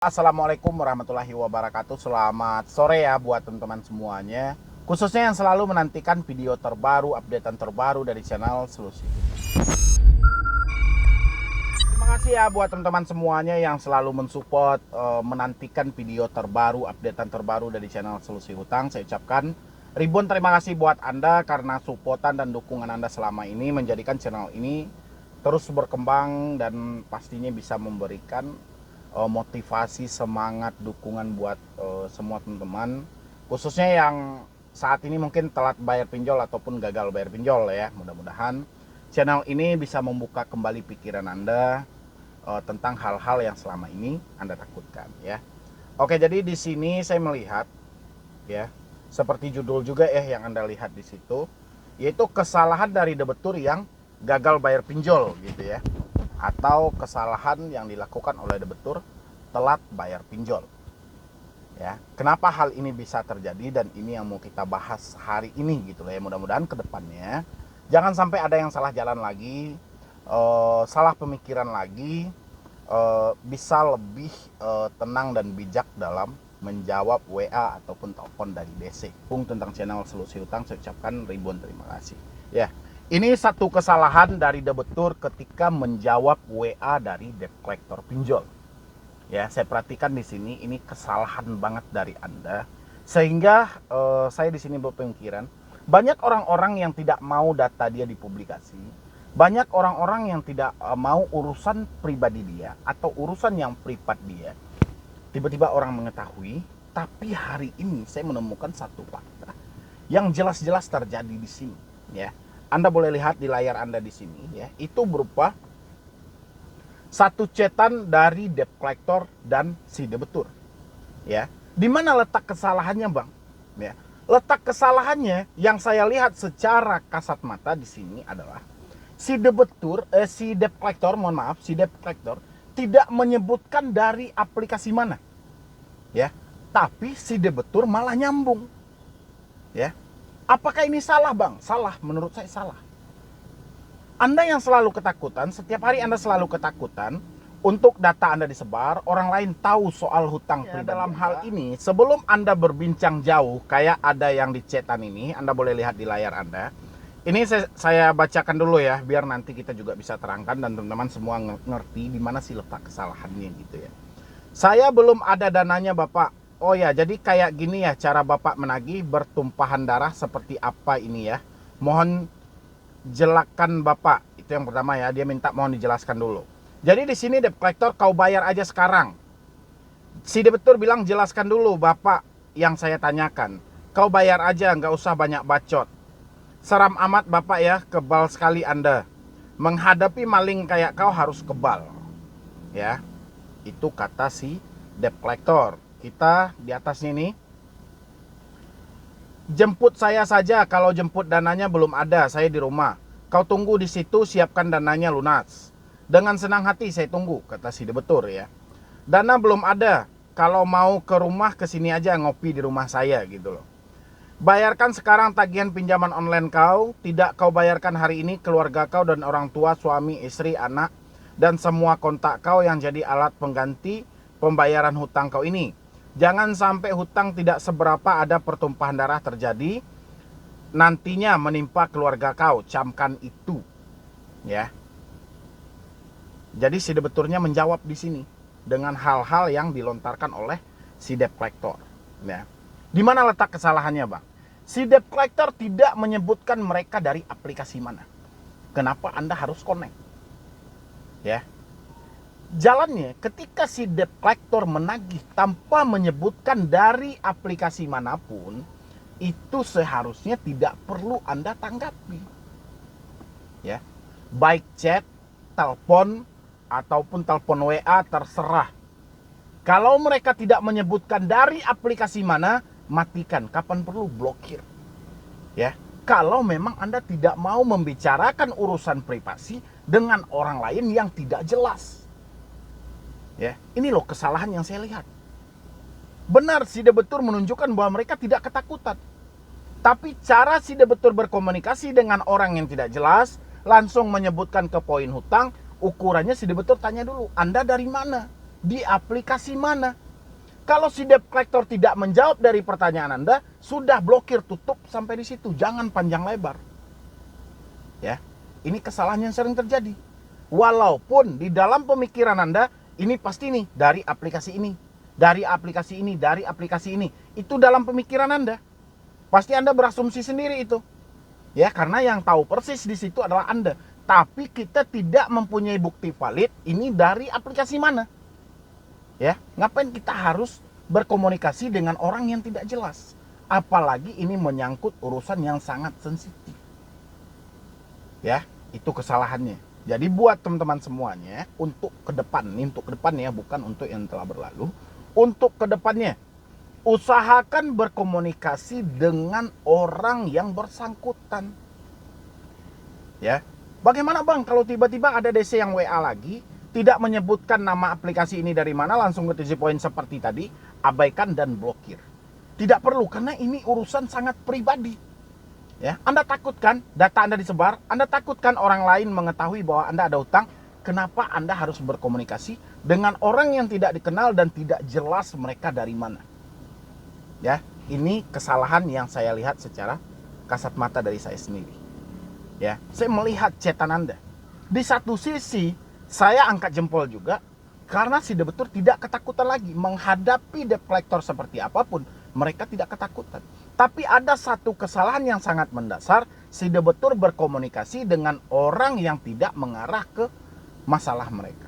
Assalamualaikum warahmatullahi wabarakatuh. Selamat sore ya buat teman-teman semuanya, khususnya yang selalu menantikan video terbaru, updatean terbaru dari channel Solusi. Terima kasih ya buat teman-teman semuanya yang selalu mensupport, menantikan video terbaru, updatean terbaru dari channel Solusi Hutang. Saya ucapkan ribuan terima kasih buat Anda karena supportan dan dukungan Anda selama ini menjadikan channel ini terus berkembang dan pastinya bisa memberikan motivasi, semangat, dukungan buat semua teman-teman, khususnya yang saat ini mungkin telat bayar pinjol ataupun gagal bayar pinjol ya. Mudah-mudahan channel ini bisa membuka kembali pikiran Anda tentang hal-hal yang selama ini Anda takutkan ya. Oke, jadi di sini saya melihat ya, seperti judul juga ya yang Anda lihat di situ, yaitu kesalahan dari debitur yang gagal bayar pinjol gitu ya, atau kesalahan yang dilakukan oleh debitur telat bayar pinjol. Ya, kenapa hal ini bisa terjadi dan ini yang mau kita bahas hari ini gitu ya. Mudah-mudahan kedepannya jangan sampai ada yang salah jalan lagi, salah pemikiran lagi, bisa lebih tenang dan bijak dalam menjawab WA ataupun telepon dari DC. Tentang channel Solusi Hutang saya ucapkan ribuan terima kasih. Ya. Ini satu kesalahan dari debitur ketika menjawab WA dari debt collector pinjol. Ya, saya perhatikan di sini ini kesalahan banget dari Anda. Sehingga saya di sini berpikiran, banyak orang-orang yang tidak mau data dia dipublikasi. Banyak orang-orang yang tidak mau urusan pribadi dia atau urusan yang privat dia. Tiba-tiba orang mengetahui, tapi hari ini saya menemukan satu fakta yang jelas-jelas terjadi di sini, ya. Anda boleh lihat di layar Anda di sini ya, itu berupa satu chatan dari debt collector dan si debitur. Ya. Di mana letak kesalahannya, Bang? Ya. Letak kesalahannya yang saya lihat secara kasat mata di sini adalah si debitur si debt collector, si debt collector tidak menyebutkan dari aplikasi mana. Ya. Tapi si debitur malah nyambung. Ya. Apakah ini salah, Bang? Salah, menurut saya salah. Anda yang selalu ketakutan, setiap hari Anda selalu ketakutan untuk data Anda disebar, orang lain tahu soal hutang pribadi. Dalam hal ini, sebelum Anda berbincang jauh, kayak ada yang di chatan ini, Anda boleh lihat di layar Anda. Ini saya bacakan dulu ya, biar nanti kita juga bisa terangkan dan teman-teman semua ngerti di mana sih letak kesalahannya gitu ya. Saya belum ada dananya, Bapak. Oh ya, jadi kayak gini ya cara Bapak menagih, bertumpahan darah seperti apa ini ya. Mohon jelakan Bapak. Itu yang pertama ya, dia minta mohon dijelaskan dulu. Jadi di sini debt collector kau bayar aja sekarang. Si debitur bilang jelaskan dulu Bapak yang saya tanyakan. Kau bayar aja, nggak usah banyak bacot. Seram amat Bapak ya, kebal sekali Anda. Menghadapi maling kayak kau harus kebal. Ya, itu kata si debt collector. Kita di atasnya ini, jemput saya saja, kalau jemput dananya belum ada, saya di rumah. Kau tunggu di situ, siapkan dananya lunas. Dengan senang hati saya tunggu, kata si debitur ya. Dana belum ada, kalau mau ke rumah kesini aja ngopi di rumah saya gitu loh. Bayarkan sekarang tagihan pinjaman online kau, tidak kau bayarkan hari ini keluarga kau dan orang tua, suami, istri, anak, dan semua kontak kau yang jadi alat pengganti pembayaran hutang kau ini. Jangan sampai hutang tidak seberapa ada pertumpahan darah terjadi nantinya menimpa keluarga kau. Camkan itu. Ya. Jadi si debiturnya menjawab di sini dengan hal-hal yang dilontarkan oleh si debt collector. Ya. Di mana letak kesalahannya, Bang? Si debt collector tidak menyebutkan mereka dari aplikasi mana. Kenapa Anda harus connect? Ya. Jalannya ketika si debt collector menagih tanpa menyebutkan dari aplikasi manapun, itu seharusnya tidak perlu Anda tanggapi. Ya. Baik chat, telepon ataupun telepon WA terserah. Kalau mereka tidak menyebutkan dari aplikasi mana, matikan, kapan perlu blokir. Ya. Kalau memang Anda tidak mau membicarakan urusan privasi dengan orang lain yang tidak jelas. Ya, ini loh kesalahan yang saya lihat. Benar si debitur menunjukkan bahwa mereka tidak ketakutan. Tapi cara si debitur berkomunikasi dengan orang yang tidak jelas, langsung menyebutkan ke poin hutang, ukurannya si debitur tanya dulu, Anda dari mana? Di aplikasi mana? Kalau si debt collector tidak menjawab dari pertanyaan Anda, sudah blokir, tutup sampai di situ. Jangan panjang lebar. Ya, ini kesalahan yang sering terjadi. Walaupun di dalam pemikiran Anda, ini pasti nih dari aplikasi ini, dari aplikasi ini, dari aplikasi ini. Itu dalam pemikiran Anda. Pasti Anda berasumsi sendiri itu. Ya, karena yang tahu persis di situ adalah Anda. Tapi kita tidak mempunyai bukti valid ini dari aplikasi mana. Ya, ngapain kita harus berkomunikasi dengan orang yang tidak jelas? Apalagi ini menyangkut urusan yang sangat sensitif. Ya, itu kesalahannya. Jadi buat teman-teman semuanya, untuk ke depannya, bukan untuk yang telah berlalu, untuk ke depannya, usahakan berkomunikasi dengan orang yang bersangkutan. Ya, bagaimana Bang kalau tiba-tiba ada DC yang WA lagi, tidak menyebutkan nama aplikasi ini dari mana, langsung ke easy point seperti tadi, abaikan dan blokir. Tidak perlu, karena ini urusan sangat pribadi. Ya, Anda takutkan data Anda disebar, Anda takutkan orang lain mengetahui bahwa Anda ada utang. Kenapa Anda harus berkomunikasi dengan orang yang tidak dikenal dan tidak jelas mereka dari mana? Ya, ini kesalahan yang saya lihat secara kasat mata dari saya sendiri. Ya, saya melihat chatan Anda. Di satu sisi, saya angkat jempol juga karena si debitur tidak ketakutan lagi menghadapi debt collector seperti apapun. Mereka tidak ketakutan. Tapi ada satu kesalahan yang sangat mendasar, si debitur berkomunikasi dengan orang yang tidak mengarah ke masalah mereka.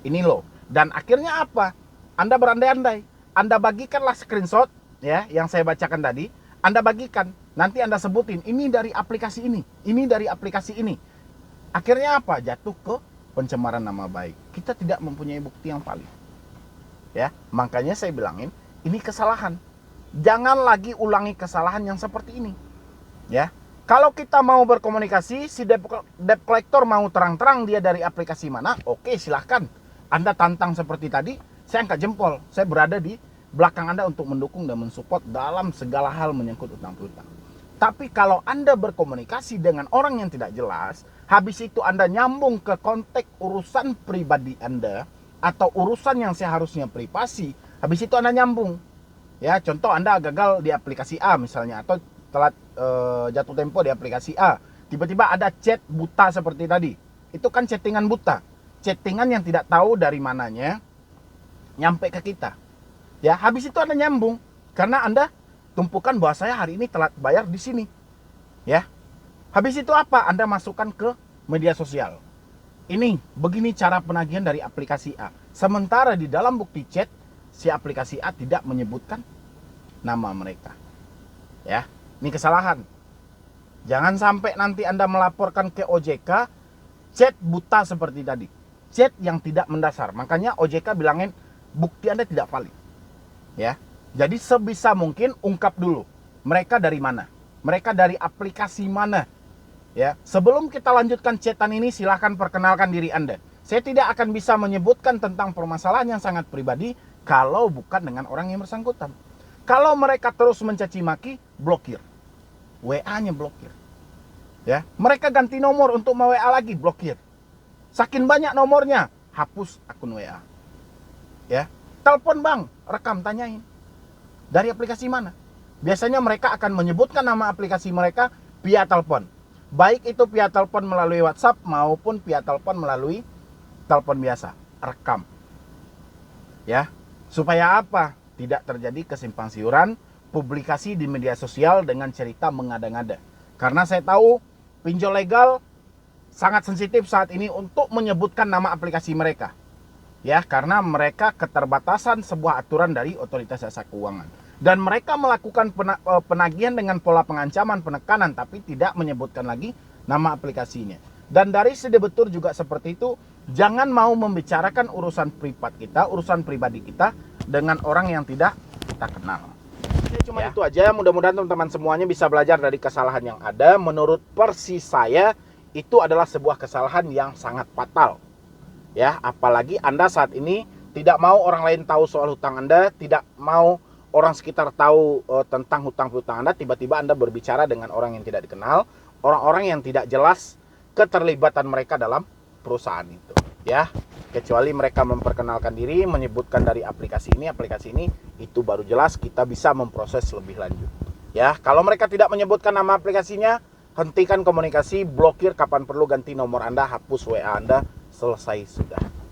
Ini loh. Dan akhirnya apa? Anda berandai-andai. Anda bagikanlah screenshot ya yang saya bacakan tadi. Anda bagikan. Nanti Anda sebutin ini dari aplikasi ini dari aplikasi ini. Akhirnya apa? Jatuh ke pencemaran nama baik. Kita tidak mempunyai bukti yang valid. Ya, makanya saya bilangin ini kesalahan. Jangan lagi ulangi kesalahan yang seperti ini. Ya. Kalau kita mau berkomunikasi, si debt collector mau terang-terang dia dari aplikasi mana, oke silahkan. Anda tantang seperti tadi, saya angkat jempol. Saya berada di belakang Anda untuk mendukung dan mensupport dalam segala hal menyangkut utang piutang. Tapi kalau Anda berkomunikasi dengan orang yang tidak jelas, habis itu Anda nyambung ke konteks urusan pribadi Anda atau urusan yang seharusnya privasi, habis itu Anda nyambung. Ya, contoh Anda gagal di aplikasi A misalnya, atau telat jatuh tempo di aplikasi A. Tiba-tiba ada chat buta seperti tadi. Itu kan chattingan buta. Chattingan yang tidak tahu dari mananya nyampe ke kita. Ya, habis itu Anda nyambung karena Anda tumpukan bahwa saya hari ini telat bayar di sini. Ya. Habis itu apa? Anda masukkan ke media sosial. Ini begini cara penagihan dari aplikasi A. Sementara di dalam bukti chat si aplikasi A tidak menyebutkan nama mereka. Ya, ini kesalahan. Jangan sampai nanti Anda melaporkan ke OJK chat buta seperti tadi. Chat yang tidak mendasar. Makanya OJK bilangin bukti Anda tidak valid. Ya. Jadi sebisa mungkin ungkap dulu mereka dari mana, mereka dari aplikasi mana. Ya, sebelum kita lanjutkan chatan ini, silahkan perkenalkan diri Anda. Saya tidak akan bisa menyebutkan tentang permasalahan yang sangat pribadi kalau bukan dengan orang yang bersangkutan. Kalau mereka terus mencaci maki, blokir. WA-nya blokir. Ya, mereka ganti nomor untuk mau-WA lagi, blokir. Saking banyak nomornya, hapus akun WA. Ya, telepon Bang, rekam tanyain. Dari aplikasi mana? Biasanya mereka akan menyebutkan nama aplikasi mereka via telepon. Baik itu via telepon melalui WhatsApp maupun via telepon melalui telepon biasa. Rekam. Ya, supaya apa? Tidak terjadi kesimpang siuran publikasi di media sosial dengan cerita mengada-ngada. Karena saya tahu pinjol legal sangat sensitif saat ini untuk menyebutkan nama aplikasi mereka. Ya, karena mereka keterbatasan sebuah aturan dari otoritas jasa keuangan. Dan mereka melakukan penagihan dengan pola pengancaman, penekanan, tapi tidak menyebutkan lagi nama aplikasinya. Dan dari si debitur juga seperti itu, jangan mau membicarakan urusan privat kita, urusan pribadi kita dengan orang yang tidak kita kenal. Jadi cuma itu aja, mudah-mudahan teman-teman semuanya bisa belajar dari kesalahan yang ada. Menurut persis saya, itu adalah sebuah kesalahan yang sangat fatal. Ya, apalagi Anda saat ini tidak mau orang lain tahu soal hutang Anda, tidak mau orang sekitar tahu tentang hutang piutang Anda, tiba-tiba Anda berbicara dengan orang yang tidak dikenal, orang-orang yang tidak jelas keterlibatan mereka dalam perusahaan itu, ya. Kecuali mereka memperkenalkan diri, menyebutkan dari aplikasi ini, itu baru jelas kita bisa memproses lebih lanjut. Ya, kalau mereka tidak menyebutkan nama aplikasinya, hentikan komunikasi, blokir, kapan perlu ganti nomor Anda, hapus WA Anda, selesai sudah.